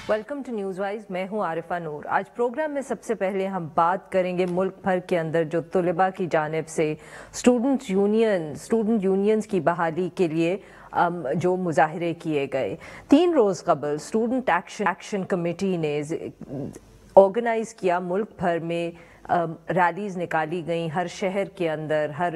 Welcome to news wise, میں ہوں عارفہ نور۔ آج پروگرام میں سب سے پہلے ہم بات کریں گے ملک بھر کے اندر جو طلباء کی جانب سے اسٹوڈنٹ یونینز کی بحالی کے لیے جو مظاہرے کیے گئے۔ 3 روز قبل اسٹوڈنٹ ایکشن کمیٹی نے آرگنائز کیا، ملک بھر میں ریلیز نکالی گئیں، ہر شہر کے اندر، ہر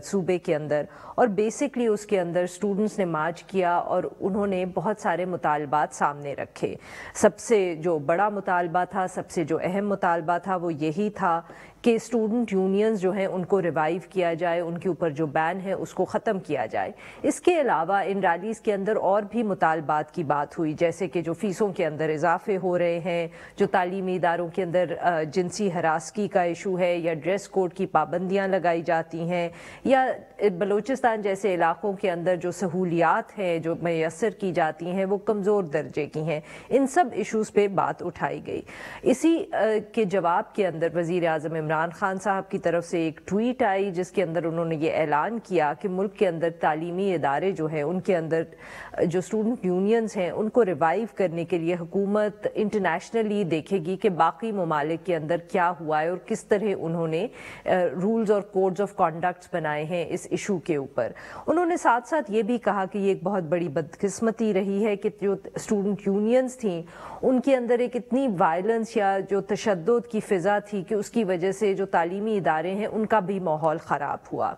صوبے کے اندر، اور بیسکلی اس کے اندر اسٹوڈنٹس نے مارچ کیا اور انہوں نے بہت سارے مطالبات سامنے رکھے۔ سب سے جو بڑا مطالبہ تھا، سب سے جو اہم مطالبہ تھا، وہ یہی تھا کہ اسٹوڈنٹ یونینز جو ہیں ان کو ریوائیو کیا جائے، ان کے اوپر جو بین ہے اس کو ختم کیا جائے۔ اس کے علاوہ ان ریلیز کے اندر اور بھی مطالبات کی بات ہوئی، جیسے کہ جو فیسوں کے اندر اضافے ہو رہے ہیں، جو تعلیمی اداروں کے اندر جنسی ہراسگی کا ایشو ہے، یا ڈریس کوڈ کی پابندیاں لگائی جاتی ہیں، یا بلوچستان جیسے علاقوں کے اندر جو سہولیات ہیں جو میسر کی جاتی ہیں وہ کمزور درجے کی ہیں، ان سب ایشوز پہ بات اٹھائی گئی۔ اسی کے جواب کے اندر وزیر اعظم عمران خان صاحب کی طرف سے ایک ٹویٹ آئی، جس کے اندر انہوں نے یہ اعلان کیا کہ ملک کے اندر تعلیمی ادارے جو ہیں ان کے اندر جو اسٹوڈنٹ یونینز ہیں ان کو ریوائیو کرنے کے لیے حکومت انٹرنیشنلی دیکھے گی کہ باقی ممالک کے اندر کیا ہوا ہے اور کس طرح انہوں نے رولز اور کوڈز آف کانڈکٹس بنائے ہیں اس ایشو کے اوپر۔ انہوں نے ساتھ ساتھ یہ بھی کہا کہ یہ ایک بہت بڑی بدقسمتی رہی ہے کہ جو اسٹوڈنٹ یونینز تھیں ان کے اندر ایک اتنی وائلنس یا جو تشدد کی فضا تھی کہ اس کی وجہ سے جو تعلیمی ادارے ہیں ان کا بھی ماحول خراب ہوا۔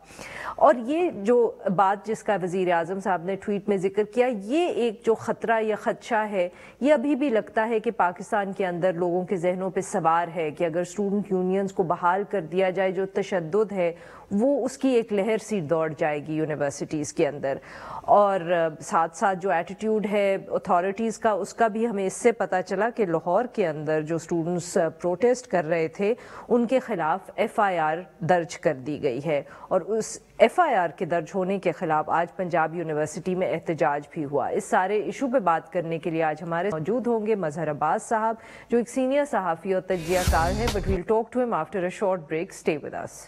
اور یہ جو بات جس کا وزیر اعظم صاحب نے ٹویٹ میں ذکر کیا، یہ ایک جو خطرہ یا خدشہ ہے، یہ ابھی بھی لگتا ہے کہ پاکستان کے اندر لوگوں کے ذہنوں پہ سوار ہے کہ اگر اسٹوڈنٹ یونینز کو بحال کر دیا جائے، جو تشدد ہے وہ اس کی ایک لہر سی دوڑ جائے گی یونیورسٹیز کے اندر۔ اور ساتھ ساتھ جو ایٹیٹیوڈ ہے اتھارٹیز کا، اس کا بھی ہمیں اس سے پتہ چلا کہ لاہور کے اندر جو اسٹوڈنٹس پروٹیسٹ کر رہے تھے ان کے خلاف FIR درج کر دی گئی ہے، اور اس FIR کے درج ہونے کے خلاف آج پنجاب یونیورسٹی میں احتجاج بھی ہوا۔ اس سارے ایشو پہ بات کرنے کے لیے آج ہمارے موجود ہوں گے مظہر عباس صاحب، جو ایک سینئر صحافی اور تجزیہ کار ہیں، بٹ ویل ٹاک ٹو ہم after a short break. Stay with us.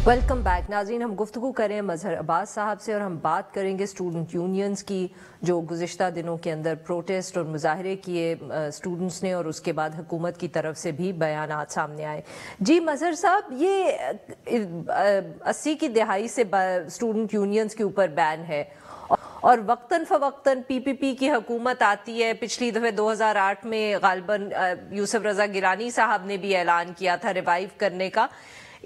Welcome back ناظرین، ہم گفتگو کریں مظہر عباس صاحب سے، اور ہم بات کریں گے اسٹوڈنٹ یونینز کی جو گزشتہ دنوں کے اندر پروٹیسٹ اور مظاہرے کیے اسٹوڈنٹس نے، اور اس کے بعد حکومت کی طرف سے بھی بیانات سامنے آئے۔ جی مظہر صاحب، یہ 80 کی دہائی سے اسٹوڈنٹ یونینز کے اوپر بین ہے، اور وقتاً فوقتاً PPP کی حکومت آتی ہے۔ پچھلی دفعہ 2008 میں غالباً یوسف رضا گیلانی صاحب نے بھی اعلان کیا تھا ریوائیو کرنے کا۔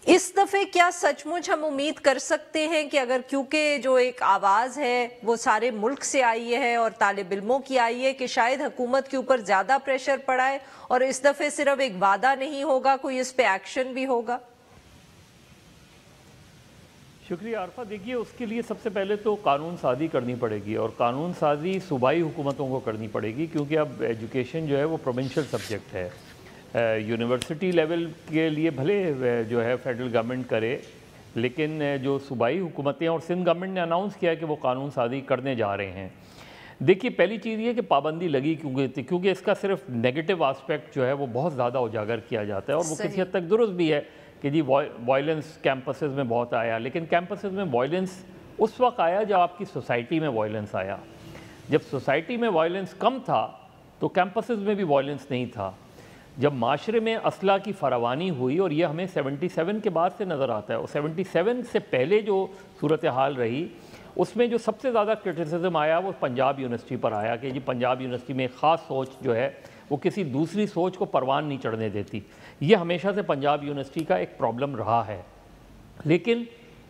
اس دفعہ کیا سچ مچ ہم امید کر سکتے ہیں کہ اگر کیونکہ جو ایک آواز ہے وہ سارے ملک سے آئی ہے اور طالب علموں کی آئی ہے، کہ شاید حکومت کے اوپر زیادہ پریشر پڑا ہے اور اس دفعہ صرف ایک وعدہ نہیں ہوگا، کوئی اس پہ ایکشن بھی ہوگا؟ شکریہ عارفہ۔ دیکھیے، اس کے لیے سب سے پہلے تو قانون سازی کرنی پڑے گی، اور قانون سازی صوبائی حکومتوں کو کرنی پڑے گی، کیونکہ اب ایجوکیشن جو ہے وہ پروونشل سبجیکٹ ہے۔ یونیورسٹی لیول کے لیے بھلے جو ہے فیڈرل گورنمنٹ کرے، لیکن جو صوبائی حکومتیں اور سندھ گورنمنٹ نے اناؤنس کیا کہ وہ قانون سازی کرنے جا رہے ہیں۔ دیکھیے، پہلی چیز یہ کہ پابندی لگی کیونکہ اس کا صرف نیگیٹو آسپیکٹ جو ہے وہ بہت زیادہ اجاگر کیا جاتا ہے، اور وہ کسی حد تک درست بھی ہے کہ جی وائلنس کیمپسز میں بہت آیا، لیکن کیمپسز میں وائلنس اس وقت آیا جب آپ کی سوسائٹی میں وائلنس آیا۔ جب سوسائٹی میں وائلنس کم تھا تو کیمپسز میں بھی وائلنس نہیں تھا۔ جب معاشرے میں اسلحہ کی فراوانی ہوئی، اور یہ ہمیں 77 کے بعد سے نظر آتا ہے، اور 77 سے پہلے جو صورتحال رہی اس میں جو سب سے زیادہ کرٹیسزم آیا وہ پنجاب یونیورسٹی پر آیا کہ جی پنجاب یونیورسٹی میں ایک خاص سوچ جو ہے وہ کسی دوسری سوچ کو پروان نہیں چڑھنے دیتی۔ یہ ہمیشہ سے پنجاب یونیورسٹی کا ایک پرابلم رہا ہے، لیکن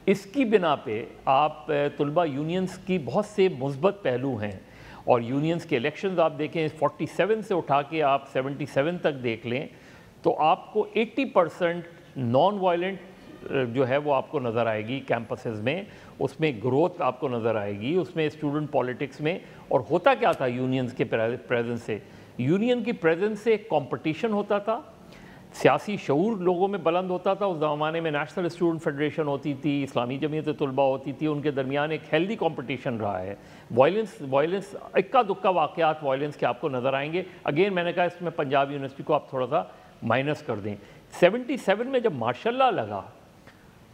اس کی بنا پہ آپ طلبہ یونینز کی بہت سے مثبت پہلو ہیں، اور یونینز کے الیکشنز آپ دیکھیں 47 سے اٹھا کے آپ 77 تک دیکھ لیں تو آپ کو 80% نان وائلنٹ جو ہے وہ آپ کو نظر آئے گی کیمپسز میں، اس میں گروتھ آپ کو نظر آئے گی، اس میں اسٹوڈنٹ پالیٹکس میں۔ اور ہوتا کیا تھا یونینز کے پریزنس سے؟ یونین کی پریزنس سے ایک کمپٹیشن ہوتا تھا، سیاسی شعور لوگوں میں بلند ہوتا تھا. اس زمانے میں نیشنل اسٹوڈنٹ فیڈریشن ہوتی تھی, اسلامی جمعیت طلباء ہوتی تھی, ان کے درمیان ایک ہیلدی کمپٹیشن رہا ہے. وائلنس اکا دکا واقعات وائلنس کے آپ کو نظر آئیں گے. اگین میں نے کہا اس میں پنجاب یونیورسٹی کو آپ تھوڑا سا مائنس کر دیں. 77 میں جب مارشل لا لگا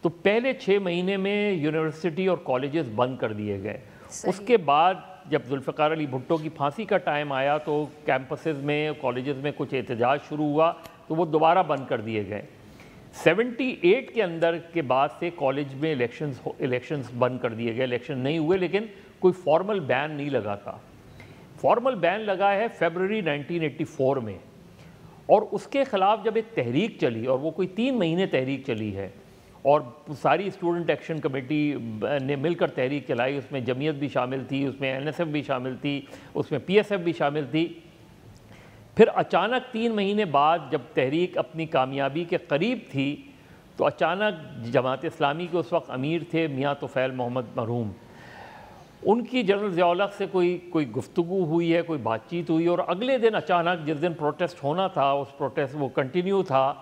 تو پہلے 6 مہینے میں یونیورسٹی اور کالجز بند کر دیے گئے. اس کے بعد جب ذوالفقار علی بھٹو کی پھانسی کا ٹائم آیا تو کیمپسز میں کالجز میں کچھ احتجاج شروع ہوا تو وہ دوبارہ بند کر دیے گئے. 78 کے اندر کے بعد سے کالج میں الیکشنز بند کر دیے گئے. الیکشن نہیں ہوئے لیکن کوئی فارمل بین نہیں لگا تھا. فارمل بین لگا ہے فیبروری 1984 میں, اور اس کے خلاف جب ایک تحریک چلی, اور وہ کوئی 3 مہینے تحریک چلی ہے, اور ساری اسٹوڈنٹ ایکشن کمیٹی نے مل کر تحریک چلائی. اس میں جمعیت بھی شامل تھی, اس میں NSF بھی شامل تھی, اس میں PSF بھی شامل تھی. پھر اچانک 3 مہینے بعد جب تحریک اپنی کامیابی کے قریب تھی تو اچانک جماعت اسلامی کے اس وقت امیر تھے میاں طفیل محمد مرحوم, ان کی جنرل ضیاء الحق سے کوئی گفتگو ہوئی ہے, کوئی بات چیت ہوئی, اور اگلے دن اچانک جس دن پروٹیسٹ ہونا تھا اس پروٹیسٹ وہ کنٹینیو تھا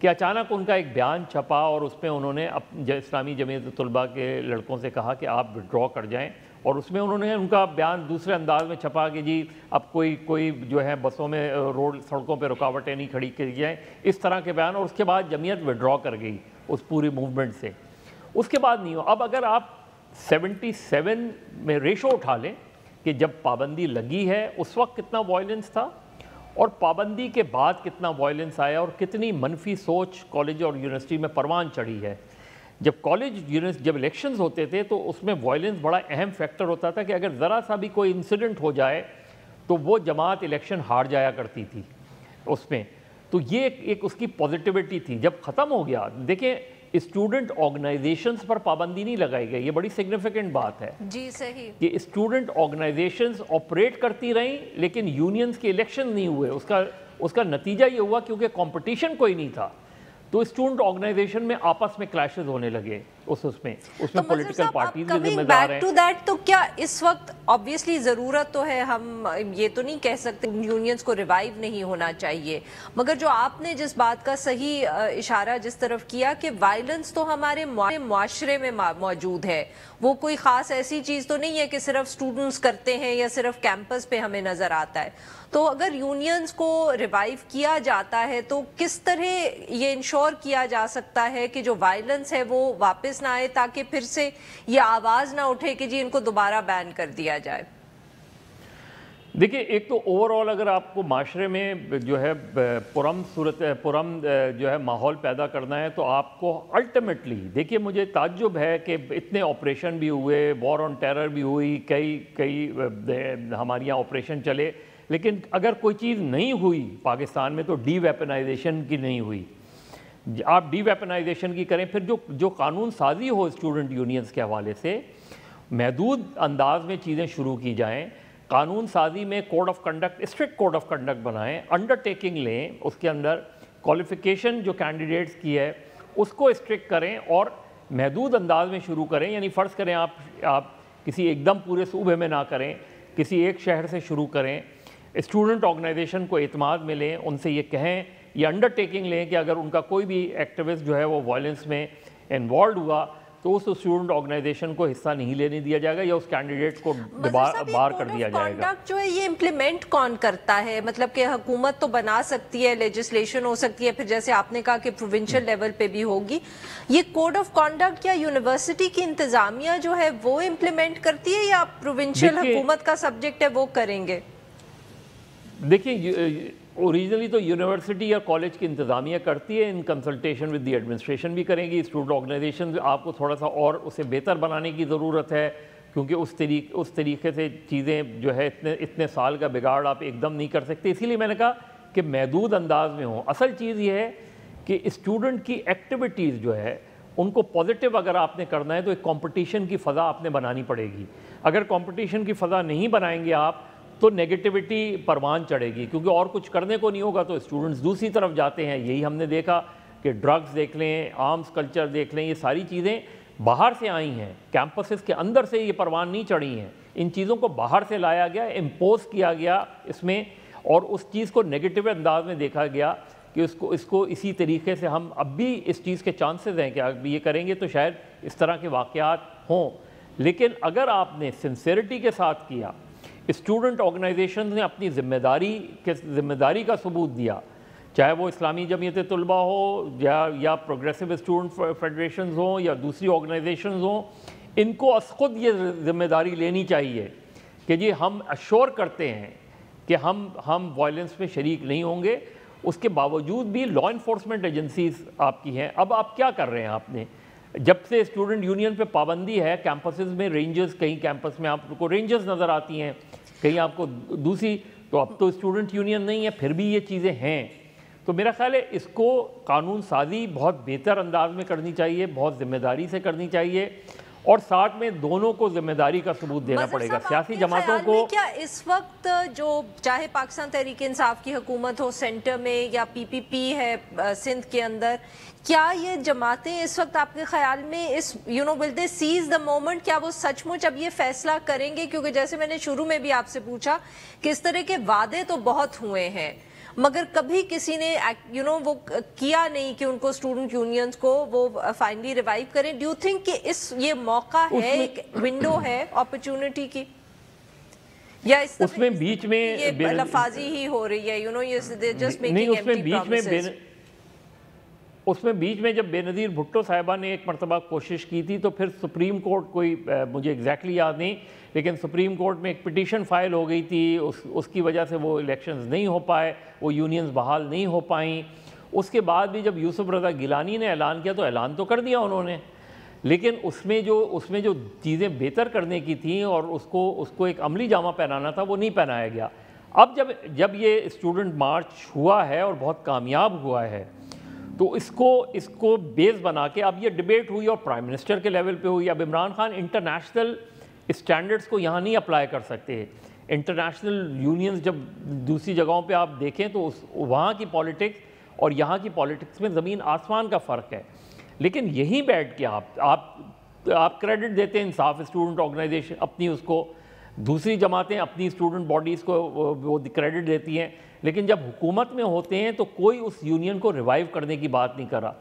کہ اچانک ان کا ایک بیان چھپا, اور اس میں انہوں نے اسلامی جمعیت طلباء کے لڑکوں سے کہا کہ آپ وڈرا کر جائیں. اور اس میں انہوں نے ان کا بیان دوسرے انداز میں چھپا کہ جی اب کوئی جو ہے بسوں میں سڑکوں پہ رکاوٹیں نہیں کھڑی کی جائیں, اس طرح کے بیان. اور اس کے بعد جمعیت وڈرا کر گئی اس پوری موومنٹ سے. اس کے بعد نہیں ہو. اب اگر آپ 77 میں ریشو اٹھا لیں کہ جب پابندی لگی ہے اس وقت کتنا وائلنس تھا, اور پابندی کے بعد کتنا وائلنس آیا, اور کتنی منفی سوچ کالج اور یونیورسٹی میں پروان چڑھی ہے. جب جب الیکشنز ہوتے تھے تو اس میں وائلنس بڑا اہم فیکٹر ہوتا تھا کہ اگر ذرا سا بھی کوئی انسیڈنٹ ہو جائے تو وہ جماعت الیکشن ہار جایا کرتی تھی اس میں. تو یہ ایک اس کی پازیٹیوٹی تھی. جب ختم ہو گیا, دیکھیں اسٹوڈنٹ آرگنائزیشنز پر پابندی نہیں لگائی گئی, یہ بڑی سگنیفیکنٹ بات ہے. جی صحیح, کہ اسٹوڈنٹ آرگنائزیشنز آپریٹ کرتی رہیں لیکن یونینز کے الیکشن نہیں ہوئے. اس کا نتیجہ یہ ہوا کیونکہ کمپٹیشن کوئی نہیں تھا تو اسٹوڈنٹ آرگنائزیشن میں آپس میں کلیشز ہونے لگے. اس میں پولیٹیکل پارٹیز بھی ذمہ دار ہیں. تو کیا اس وقت obviously ضرورت تو ہے, ہم یہ تو نہیں کہہ سکتے یونینز کو ریوائیو نہیں ہونا چاہیے, مگر جو آپ نے جس بات کا صحیح اشارہ جس طرف کیا کہ وائلنس تو ہمارے معاشرے میں موجود ہے, وہ کوئی خاص ایسی چیز تو نہیں ہے کہ صرف اسٹوڈنٹس کرتے ہیں یا صرف کیمپس پہ ہمیں نظر آتا ہے. تو اگر یونینز کو ریوائیو کیا جاتا ہے تو کس طرح یہ انشور کیا جا سکتا ہے کہ جو وائلنس ہے وہ واپس نہ آئے, تاکہ پھر سے یہ آواز نہ اٹھے کہ جی ان کو دوبارہ بین کر دیا جائے؟ دیکھیں, ایک تو اوورآل اگر آپ کو معاشرے میں جو ہے پرم جو ہے ماحول پیدا کرنا ہے تو آپ کو الٹیمیٹلی, دیکھیے مجھے تعجب ہے کہ اتنے آپریشن بھی ہوئے, وار آن ٹیرر بھی ہوئی, کئی ہمارے یہاں آپریشن چلے, لیکن اگر کوئی چیز نہیں ہوئی پاکستان میں تو ڈی ویپنائزیشن کی نہیں ہوئی. آپ ڈی ویپنائزیشن کی کریں, پھر جو قانون سازی ہو اسٹوڈنٹ یونینز کے حوالے سے محدود انداز میں چیزیں شروع کی جائیں. قانون سازی میں code of conduct, strict code of conduct بنائیں, انڈر ٹیکنگ لیں, اس کے اندر کوالیفیکیشن جو کینڈیڈیٹس کی ہے اس کو اسٹرکٹ کریں اور محدود انداز میں شروع کریں. یعنی فرض کریں آپ کسی ایک دم پورے صوبے میں نہ کریں, کسی ایک شہر سے شروع کریں, اسٹوڈنٹ آرگنائزیشن کو اعتماد میں لیں, ان سے یہ کہیں, یہ انڈر ٹیکنگ لیں کہ اگر ان کا کوئی بھی ایکٹیوسٹ جو ہے وہ وائلنس میں انوالوڈ ہوا تو اس اسٹوڈنٹ آرگنائزیشن کو حصہ نہیں لینے دیا جائے گا یا اس کینڈیڈیٹ کو بار کر دیا جائے گا. جو ہے یہ امپلیمنٹ کون کرتا ہے؟ مطلب کہ حکومت تو بنا سکتی ہے, لیجسلیشن ہو سکتی ہے, پھر جیسے آپ نے کہا کہ پروونشل لیول پہ بھی ہوگی. یہ کوڈ آف کانڈکٹ کیا یونیورسٹی کی انتظامیہ جو ہے وہ امپلیمنٹ کرتی ہے یا پروونشل حکومت کا سبجیکٹ ہے وہ کریں گے؟ دیکھیں, اوریجنلی تو یونیورسٹی یا کالج کی انتظامیہ کرتی ہے, in consultation with the administration بھی کریں گی. اسٹوڈنٹ آرگنائزیشن آپ کو تھوڑا سا اور اسے بہتر بنانے کی ضرورت ہے, کیونکہ اس طریقے سے چیزیں جو ہے اتنے سال کا بگاڑ آپ ایک دم نہیں کر سکتے. اسی لیے میں نے کہا کہ محدود انداز میں ہوں. اصل چیز یہ ہے کہ اسٹوڈنٹ کی ایکٹیویٹیز جو ہے ان کو پازیٹیو اگر آپ نے کرنا ہے تو ایک کمپٹیشن کی فضا آپ نے بنانی پڑے گی. اگر کمپٹیشن کی فضا نہیں بنائیں گے آپ تو نیگیٹیوٹی پروان چڑھے گی, کیونکہ اور کچھ کرنے کو نہیں ہوگا تو اسٹوڈنٹس دوسری طرف جاتے ہیں. یہی ہم نے دیکھا کہ ڈرگز دیکھ لیں, آرمز کلچر دیکھ لیں, یہ ساری چیزیں باہر سے آئی ہیں, کیمپسز کے اندر سے یہ پروان نہیں چڑھی ہیں. ان چیزوں کو باہر سے لایا گیا, امپوز کیا گیا اس میں, اور اس چیز کو نیگیٹو انداز میں دیکھا گیا کہ اس کو اسی طریقے سے ہم اب بھی اس چیز کے چانسز ہیں کہ اب یہ کریں گے تو شاید اس طرح کے واقعات ہوں. لیکن اگر آپ نے سنسیئرٹی کے ساتھ کیا, اسٹوڈنٹ آرگنائزیشنز نے اپنی ذمہ داری کا ثبوت دیا, چاہے وہ اسلامی جمعیت طلبہ ہو یا پروگریسو اسٹوڈنٹ فیڈریشنز ہوں یا دوسری آرگنائزیشنز ہوں, ان کو از خود یہ ذمہ داری لینی چاہیے کہ جی ہم اشور کرتے ہیں کہ ہم وائلنس میں شریک نہیں ہوں گے. اس کے باوجود بھی لا انفورسمنٹ ایجنسیز آپ کی ہیں. اب آپ کیا کر رہے ہیں؟ آپ نے جب سے اسٹوڈنٹ یونین پہ پابندی ہے, کیمپسز میں رینجرز, کہیں کیمپس میں آپ کو رینجرز نظر آتی ہیں, کہیں آپ کو دوسری, تو اب تو اسٹوڈنٹ یونین نہیں ہے, پھر بھی یہ چیزیں ہیں. تو میرا خیال ہے اس کو قانون سازی بہت بہتر انداز میں کرنی چاہیے, بہت ذمہ داری سے کرنی چاہیے, اور ساتھ میں دونوں کو ذمہ داری کا ثبوت دینا پڑے گا. سیاسی جماعتوں کو کیا اس وقت جو چاہے پاکستان تحریک انصاف کی حکومت ہو سینٹر میں یا پی پی پی ہے سندھ کے اندر, کیا یہ جماعتیں اس وقت آپ کے خیال میں اس ول دے سیز دا مومنٹ, کیا وہ سچ مچ اب یہ فیصلہ کریں گے؟ کیونکہ جیسے میں نے شروع میں بھی آپ سے پوچھا کہ اس طرح کے وعدے تو بہت ہوئے ہیں مگر کبھی کسی نے وہ کیا نہیں کہ ان کو اسٹوڈنٹ یونینز کو وہ فائنلی ریوائیو کریں. ڈو یو تھنک کہ یہ موقع ہے, ایک ونڈو ہے اپرچونٹی کی, یا اس میں بیچ میں یہ لفاظی ہی ہو رہی ہے, اس میں بیچ میں جب بے نظیر بھٹو صاحبہ نے ایک مرتبہ کوشش کی تھی تو پھر سپریم کورٹ, کوئی مجھے ایگزیکٹلی یاد نہیں, لیکن سپریم کورٹ میں ایک پٹیشن فائل ہو گئی تھی, اس کی وجہ سے وہ الیکشنز نہیں ہو پائے, وہ یونینز بحال نہیں ہو پائیں. اس کے بعد بھی جب یوسف رضا گیلانی نے اعلان کیا تو اعلان تو کر دیا انہوں نے, لیکن اس میں جو چیزیں بہتر کرنے کی تھیں اور اس کو ایک عملی جامہ پہنانا تھا وہ نہیں پہنایا گیا. اب جب یہ اسٹوڈنٹ مارچ ہوا ہے اور بہت کامیاب ہوا ہے تو اس کو بیس بنا کے اب یہ ڈیبیٹ ہوئی اور پرائم منسٹر کے لیول پہ ہوئی. اب عمران خان انٹرنیشنل اسٹینڈرڈز کو یہاں نہیں اپلائی کر سکتے. انٹرنیشنل یونینز جب دوسری جگہوں پہ آپ دیکھیں تو وہاں کی پالیٹکس اور یہاں کی پالیٹکس میں زمین آسمان کا فرق ہے. لیکن یہیں بیٹھ کے آپ کریڈٹ دیتے ہیں انصاف اسٹوڈنٹ آرگنائزیشن اپنی, اس کو دوسری جماعتیں اپنی اسٹوڈنٹ باڈیز کو وہ کریڈٹ دیتی ہیں, لیکن جب حکومت میں ہوتے ہیں تو کوئی اس یونین کو ریوائیو کرنے کی بات نہیں کر رہا.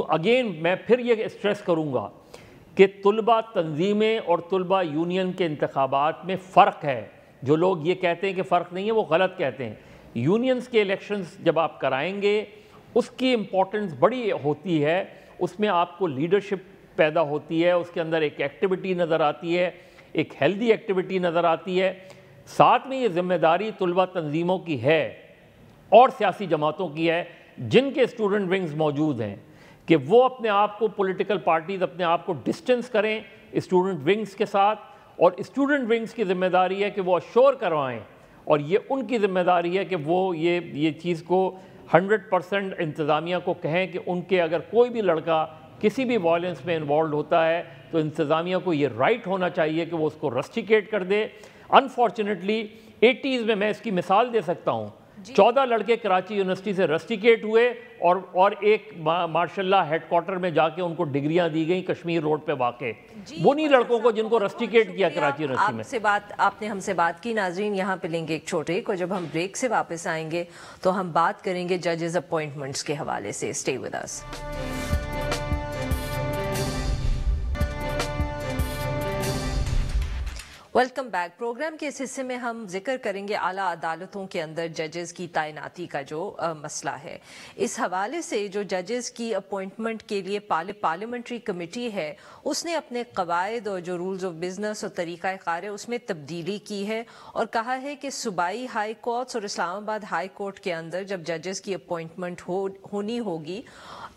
اگین میں پھر یہ اسٹریس کروں گا کہ طلبہ تنظیمیں اور طلبہ یونین کے انتخابات میں فرق ہے. جو لوگ یہ کہتے ہیں کہ فرق نہیں ہے وہ غلط کہتے ہیں. یونینز کے الیکشنز جب آپ کرائیں گے اس کی امپورٹنس بڑی ہوتی ہے, اس میں آپ کو لیڈرشپ پیدا ہوتی ہے, اس کے اندر ایک ایکٹیویٹی نظر آتی ہے, ایک ہیلدی ایکٹیویٹی نظر آتی ہے. ساتھ میں یہ ذمہ داری طلبہ تنظیموں کی ہے اور سیاسی جماعتوں کی ہے جن کے اسٹوڈنٹ ونگز موجود ہیں کہ وہ اپنے آپ کو پولیٹیکل پارٹیز اپنے آپ کو ڈسٹنس کریں اسٹوڈنٹ ونگز کے ساتھ, اور اسٹوڈنٹ ونگز کی ذمہ داری ہے کہ وہ اشور کروائیں, اور یہ ان کی ذمہ داری ہے کہ وہ یہ چیز کو 100% انتظامیہ کو کہیں کہ ان کے اگر کوئی بھی لڑکا کسی بھی وائلنس میں انوالوڈ ہوتا ہے تو انتظامیہ کو یہ رائٹ ہونا چاہیے کہ وہ اس کو رسٹیکیٹ کر دے. انفارچونیٹلی 80s میں میں اس کی مثال دے سکتا ہوں, 14 لڑکے کراچی یونیورسٹی سے رسٹیکیٹ ہوئے اور ایک ماشاء اللہ ہیڈ کوارٹر میں جا کے ان کو ڈگریاں دی گئیں کشمیر روڈ پہ واقع. وہ نہیں لڑکوں کو جن کو رسٹیکیٹ کیا کراچی یونیورسٹی میں. آپ نے ہم سے بات کی. ناظرین یہاں پہ لیں گے ایک چھوٹے کو, جب ہم بریک سے واپس آئیں گے تو ہم بات کریں گے ججز اپوائنٹمنٹس کے حوالے سے. Stay with us. Welcome back. Programme کے اس حصے میں ہم ذکر کریں گے اعلیٰ عدالتوں کے اندر ججز کی تعیناتی کا جو مسئلہ ہے. اس حوالے سے جو ججز کی اپوائنٹمنٹ کے لیے پارلیمنٹری کمیٹی ہے اس نے اپنے قواعد اور جو رولز آف بزنس اور طریقہ کار ہے اس میں تبدیلی کی ہے اور کہا ہے کہ صوبائی ہائی کورٹس اور اسلام آباد ہائی کورٹ کے اندر جب ججز کی اپوائنٹمنٹ ہونی ہوگی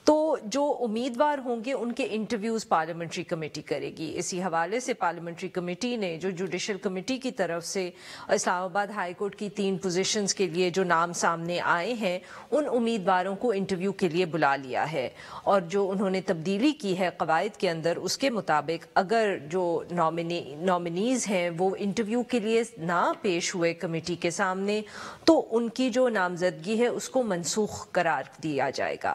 تو جو امیدوار ہوں گے ان کے انٹرویوز پارلیمنٹری کمیٹی کرے گی. اسی حوالے سے پارلیمنٹری کمیٹی نے جو جوڈیشل کمیٹی کی طرف سے اسلام آباد ہائی کورٹ کی 3 پوزیشنز کے لیے جو نام سامنے آئے ہیں ان امیدواروں کو انٹرویو کے لیے بلا لیا ہے, اور جو انہوں نے تبدیلی کی ہے قواعد کے اندر اس کے مطابق اگر جو نامنیز ہیں وہ انٹرویو کے لیے نہ پیش ہوئے کمیٹی کے سامنے تو ان کی جو نامزدگی ہے اس کو منسوخ قرار دیا جائے گا.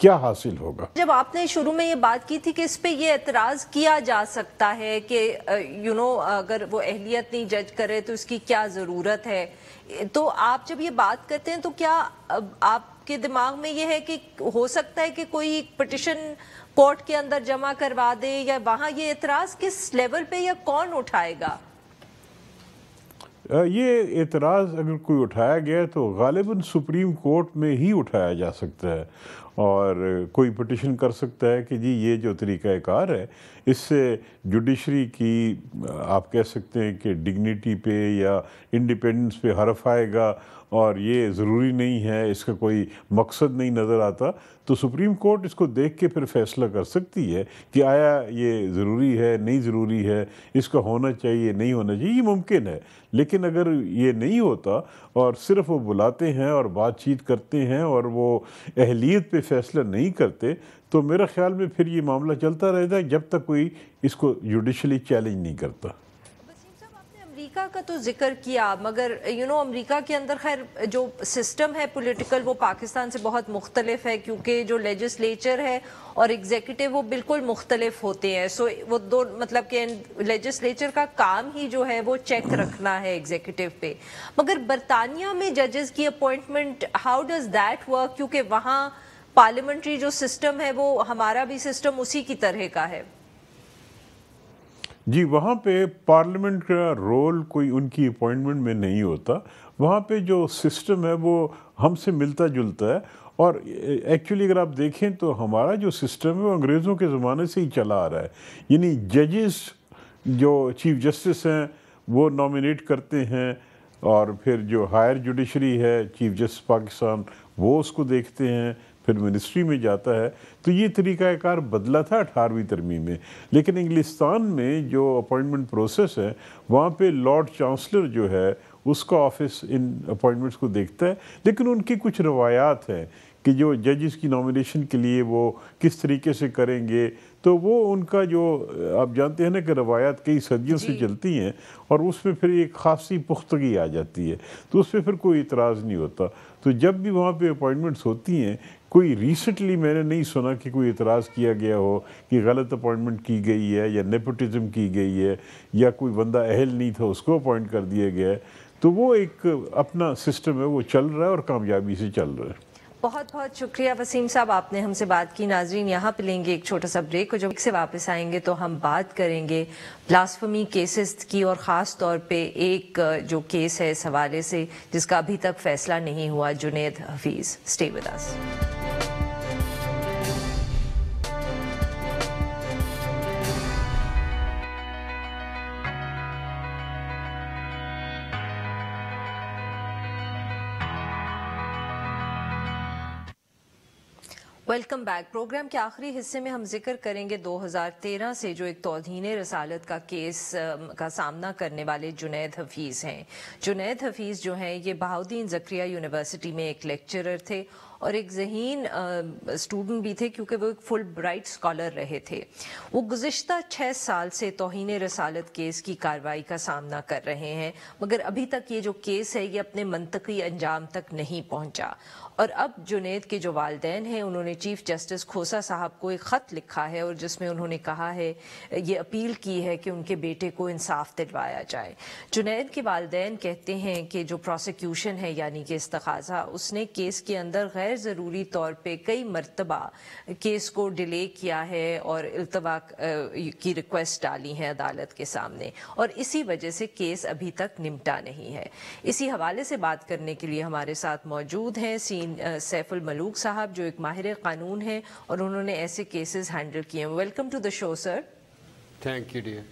کیا حاصل ہوگا. جب آپ نے شروع میں یہ بات کی تھی کہ اس پہ یہ اعتراض کیا جا سکتا ہے کہ اگر وہ اہلیت نہیں جج کرے تو اس کی کیا ضرورت ہے، تو آپ جب یہ بات کرتے ہیں تو کیا آپ کے دماغ میں یہ ہے کہ ہو سکتا ہے کہ کوئی پٹیشن کورٹ کے اندر جمع کروا دے، یا وہاں یہ اعتراض کس لیول پہ یا کون اٹھائے گا؟ یہ اعتراض اگر کوئی اٹھایا گیا تو غالباً سپریم کورٹ میں ہی اٹھایا جا سکتا ہے، اور کوئی پٹیشن کر سکتا ہے کہ جی یہ جو طریقہ کار ہے اس سے جوڈیشری کی آپ کہہ سکتے ہیں کہ ڈگنیٹی پہ یا انڈیپینڈنس پہ حرف آئے گا، اور یہ ضروری نہیں ہے، اس کا کوئی مقصد نہیں نظر آتا، تو سپریم کورٹ اس کو دیکھ کے پھر فیصلہ کر سکتی ہے کہ آیا یہ ضروری ہے نہیں ضروری ہے، اس کا ہونا چاہیے نہیں ہونا چاہیے. یہ ممکن ہے، لیکن اگر یہ نہیں ہوتا اور صرف وہ بلاتے ہیں اور بات چیت کرتے ہیں اور وہ اہلیت پہ فیصلہ نہیں کرتے، تو میرا خیال میں پھر یہ معاملہ چلتا رہتا ہے جب تک کوئی اس کو جوڈیشلی چیلنج نہیں کرتا. وسیم صاحب، آپ نے امریکہ کا تو ذکر کیا، مگر امریکہ کے اندر خیر جو سسٹم ہے پولیٹیکل وہ پاکستان سے بہت مختلف ہے، کیونکہ جو لیجسلیچر ہے اور ایگزیکٹو وہ بالکل مختلف ہوتے ہیں. سو وہ دو مطلب کہ لیجسلیچر کا کام ہی جو ہے وہ چیک رکھنا ہے ایگزیکٹو پہ. مگر برطانیہ میں ججز کی appointment how does that work? کیونکہ وہاں پارلیمنٹری جو سسٹم ہے وہ ہمارا بھی سسٹم اسی کی طرح کا ہے. جی، وہاں پہ پارلیمنٹ کا رول کوئی ان کی اپوائنٹمنٹ میں نہیں ہوتا. وہاں پہ جو سسٹم ہے وہ ہم سے ملتا جلتا ہے، اور ایکچولی اگر آپ دیکھیں تو ہمارا جو سسٹم ہے وہ انگریزوں کے زمانے سے ہی چلا آ رہا ہے. یعنی ججز جو چیف جسٹس ہیں وہ نامینیٹ کرتے ہیں، اور پھر جو ہائر جوڈیشری ہے چیف جسٹس پاکستان وہ اس کو دیکھتے ہیں، پھر منسٹری میں جاتا ہے. تو یہ طریقہ کار بدلا تھا 18ویں ترمیم میں. لیکن انگلستان میں جو اپوائنٹمنٹ پروسیس ہے وہاں پہ لارڈ چانسلر جو ہے اس کا آفس ان اپوائنٹمنٹس کو دیکھتا ہے. لیکن ان کی کچھ روایات ہیں کہ جو ججز کی نامینیشن کے لیے وہ کس طریقے سے کریں گے، تو وہ ان کا جو آپ جانتے ہیں نا کہ روایات کئی صدیوں سے چلتی ہیں، اور اس میں پھر ایک خاصی پختگی آ جاتی ہے، تو اس پہ پھر کوئی اعتراض نہیں ہوتا. تو جب بھی وہاں پہ اپوائنٹمنٹس ہوتی ہیں، کوئی ریسنٹلی میں نے نہیں سنا کہ کوئی اعتراض کیا گیا ہو کہ غلط اپوائنٹمنٹ کی گئی ہے یا نیپوٹزم کی گئی ہے یا کوئی بندہ اہل نہیں تھا اس کو اپوائنٹ کر دیا گیا ہے. تو وہ ایک اپنا سسٹم ہے، وہ چل رہا ہے اور کامیابی سے چل رہا ہے. بہت بہت شکریہ وسیم صاحب، آپ نے ہم سے بات کی. ناظرین، یہاں پہ لیں گے ایک چھوٹا سا بریک، اور جب سے واپس آئیں گے تو ہم بات کریں گے بلاسفمی کیسز کی، اور خاص طور پہ ایک جو کیس ہے اس حوالے سے جس کا ابھی تک فیصلہ نہیں ہوا، Junaid Hafeez. Stay with us. Welcome back. Programme کے آخری حصے میں ہم ذکر کریں گے 2013 سے جو ایک توہین رسالت کا کیس کا سامنا کرنے والے جنید حفیظ ہیں. جنید حفیظ جو ہیں یہ بہاؤالدین زکریا یونیورسٹی میں ایک لیکچرر تھے اور ایک ذہین اسٹوڈنٹ بھی تھے، کیونکہ وہ ایک فل برائٹ اسکالر رہے تھے. وہ گزشتہ 6 سال سے توہین رسالت کیس کی کارروائی کا سامنا کر رہے ہیں، مگر ابھی تک یہ جو کیس ہے یہ اپنے منطقی انجام تک نہیں پہنچا. اور اب جنید کے جو والدین ہیں انہوں نے چیف جسٹس کھوسا صاحب کو ایک خط لکھا ہے، اور جس میں انہوں نے کہا ہے، یہ اپیل کی ہے کہ ان کے بیٹے کو انصاف دلوایا جائے. جنید کے والدین کہتے ہیں کہ جو پروسیکیوشن ہے یعنی کہ استغاثہ، اس نے کیس کے اندر غیر ضروری طور پہ کئی مرتبہ کیس کو ڈیلے کیا ہے اور التوا کی ریکویسٹ ڈالی ہیں عدالت کے سامنے، اور اسی وجہ سے کیس ابھی تک نمٹا نہیں ہے. اسی حوالے سے بات کرنے کے لیے ہمارے ساتھ موجود ہیں سیف الملوک صاحب، جو ایک ماہر قانون ہیں اور انہوں نے ایسے کیسز ہینڈل کیے ہیں. Welcome to the show sir. Thank you dear.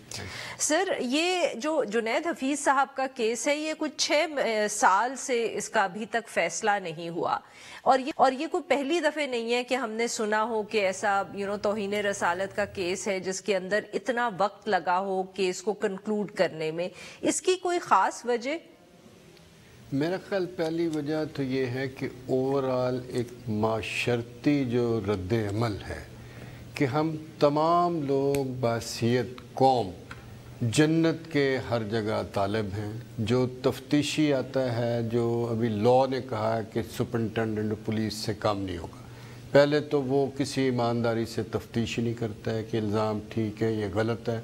Sir, یہ جو جنید حفیظ صاحب کا کیس ہے یہ کچھ 6 سال سے اس کا ابھی تک فیصلہ نہیں ہوا، اور یہ کوئی پہلی دفعہ نہیں ہے کہ ہم نے سنا ہو کہ ایسا توہین رسالت کا کیس ہے جس کے اندر اتنا وقت لگا ہو کیس کو کنکلوڈ کرنے میں. اس کی کوئی خاص وجہ؟ میرا خیال پہلی وجہ تو یہ ہے کہ اوورآل ایک معاشرتی جو رد عمل ہے کہ ہم تمام لوگ بحیثیت قوم جنت کے ہر جگہ طالب ہیں. جو تفتیشی آتا ہے، جو ابھی لاء نے کہا ہے کہ سپرنٹینڈنٹ پولیس سے کام نہیں ہوگا، پہلے تو وہ کسی ایمانداری سے تفتیش نہیں کرتا ہے کہ الزام ٹھیک ہے یہ غلط ہے،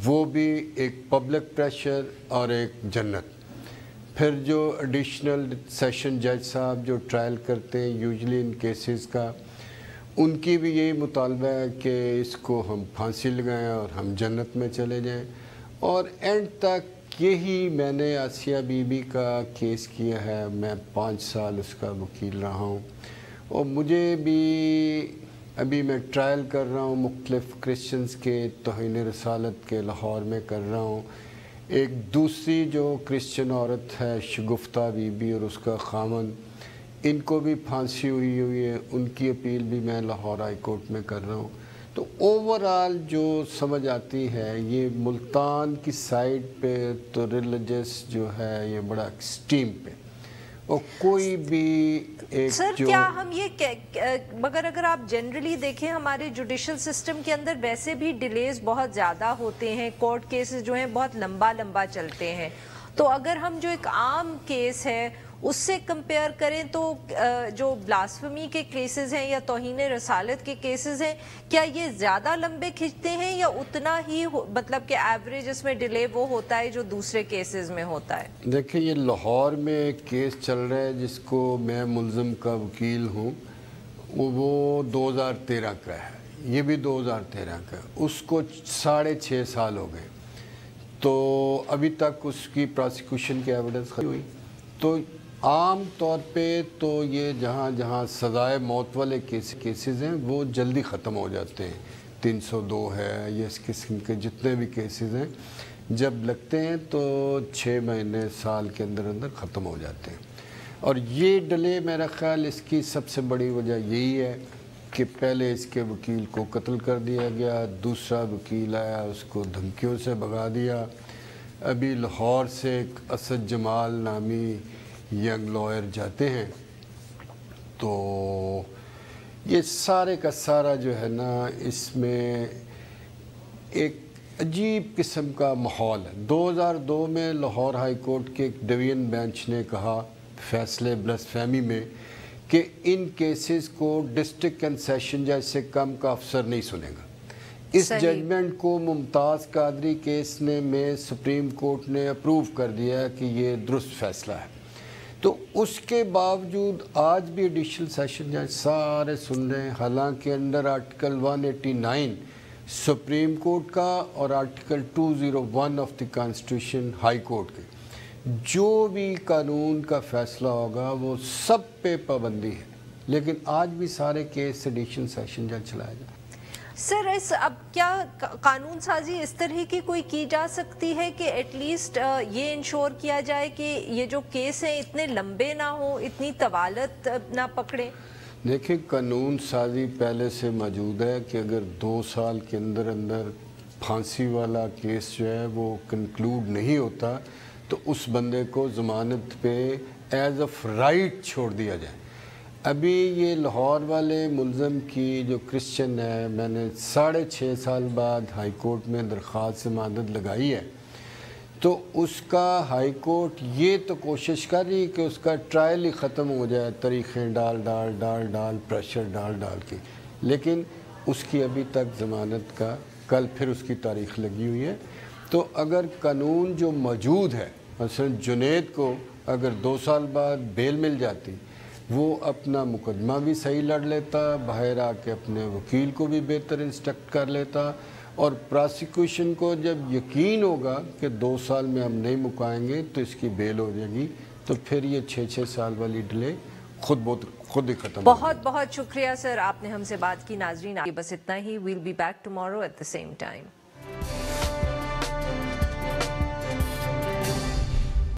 وہ بھی ایک پبلک پریشر اور ایک جنت۔ پھر جو ایڈیشنل سیشن جج صاحب جو ٹرائل کرتے ہیں یوزلی ان کیسز کا، ان کی بھی یہی مطالبہ ہے کہ اس کو ہم پھانسی لگائیں اور ہم جنت میں چلے جائیں، اور اینڈ تک یہی میں نے آسیہ بی بی کا کیس کیا ہے، میں 5 سال اس کا وکیل رہا ہوں، اور مجھے بھی ابھی میں ٹرائل کر رہا ہوں مختلف کرسچنز کے توہین رسالت کے لاہور میں کر رہا ہوں۔ ایک دوسری جو کرسچن عورت ہے شگفتہ بی بی اور اس کا خاوند، ان کو بھی پھانسی ہوئی ہے، ان کی اپیل بھی میں لاہور ہائی کورٹ میں کر رہا ہوں۔ تو اوورآل جو سمجھ آتی ہے یہ ملتان کی سائڈ پہ تو ریلیجس جو ہے یہ بڑا ایکسٹریم پہ، اور کوئی بھی ایک سر جو کیا ہم یہ مگر اگر آپ جنرلی دیکھیں ہمارے جوڈیشل سسٹم کے اندر ویسے بھی ڈیلیز بہت زیادہ ہوتے ہیں، کورٹ کیسز جو ہیں بہت لمبا چلتے ہیں، تو اگر ہم جو ایک عام کیس ہے اس سے کمپیئر کریں تو جو بلاسفمی کے کیسز ہیں یا توہین رسالت کے کیسز ہیں، کیا یہ زیادہ لمبے کھنچتے ہیں یا اتنا ہی مطلب کہ ایوریج اس میں ڈیلے وہ ہوتا ہے جو دوسرے کیسز میں ہوتا ہے؟ دیکھیں یہ لاہور میں ایک کیس چل رہا ہے جس کو میں ملزم کا وکیل ہوں، وہ 2013 کا ہے، یہ بھی 2013 کا ہے، اس کو 6.5 سال ہو گئے، تو ابھی تک اس کی پراسیکیوشن کی ایویڈنس ختم ہوئی۔ تو عام طور پہ تو یہ جہاں جہاں سزائے موت والے کیسز ہیں وہ جلدی ختم ہو جاتے ہیں، 302 ہے یا اس قسم کے جتنے بھی کیسز ہیں جب لگتے ہیں تو 6 مہینے سال کے اندر ختم ہو جاتے ہیں۔ اور یہ ڈیلے میرا خیال اس کی سب سے بڑی وجہ یہی ہے کہ پہلے اس کے وکیل کو قتل کر دیا گیا، دوسرا وکیل آیا اس کو دھمکیوں سے بھگا دیا، ابھی لاہور سے ایک اسد جمال نامی ینگ لائر جاتے ہیں، تو یہ سارے کا سارا جو ہے نا اس میں ایک عجیب قسم کا ماحول ہے۔ 2002 میں لاہور ہائی کورٹ کے ایک ڈویژن بینچ نے کہا فیصلے بلاسفیمی میں کہ ان کیسز کو ڈسٹرکٹ اینڈ سیشن جج سے کم کا افسر نہیں سنے گا۔ اس ججمنٹ کو ممتاز قادری کیس میں سپریم کورٹ نے اپروو کر دیا کہ یہ درست فیصلہ ہے، تو اس کے باوجود آج بھی ایڈیشنل سیشن جج سارے سن رہے ہیں، حالانکہ انڈر آرٹیکل 189 سپریم کورٹ کا اور article 201 of the constitution high court کے جو بھی قانون کا فیصلہ ہوگا وہ سب پہ پابندی ہے، لیکن آج بھی سارے کیس ایڈیشنل سیشن جج چلایا جائے۔ سر اب کیا قانون سازی اس طرح کی کوئی کی جا سکتی ہے کہ ایٹ لیسٹ یہ انشور کیا جائے کہ یہ جو کیس ہیں اتنے لمبے نہ ہوں، اتنی طوالت نہ پکڑیں؟ دیکھیں قانون سازی پہلے سے موجود ہے کہ اگر 2 سال کے اندر پھانسی والا کیس جو ہے وہ کنکلوڈ نہیں ہوتا تو اس بندے کو ضمانت پہ ایز آف رائٹ چھوڑ دیا جائے۔ ابھی یہ لاہور والے ملزم کی جو کرسچن ہے، میں نے 6.5 سال بعد ہائی کورٹ میں درخواست ضمانت لگائی ہے، تو اس کا ہائی کورٹ یہ تو کوشش کر رہی کہ اس کا ٹرائل ہی ختم ہو جائے، تاریخیں ڈال پریشر ڈال کے، لیکن اس کی ابھی تک ضمانت کا کل پھر اس کی تاریخ لگی ہوئی ہے۔ تو اگر قانون جو موجود ہے، مثلا جنید کو اگر 2 سال بعد بیل مل جاتی، وہ اپنا مقدمہ بھی صحیح لڑ لیتا، باہر آ کے اپنے وکیل کو بھی بہتر انسٹرکٹ کر لیتا، اور پراسیکیوشن کو جب یقین ہوگا کہ 2 سال میں ہم نہیں مکائیں گے تو اس کی بیل ہو جائے گی، تو پھر یہ 6 سال والی ڈیلے خود ہی ختم ہو جائے گی۔ بہت شکریہ سر، آپ نے ہم سے بات کی۔ ناظرین بس اتنا ہی، we'll be back tomorrow at the same time.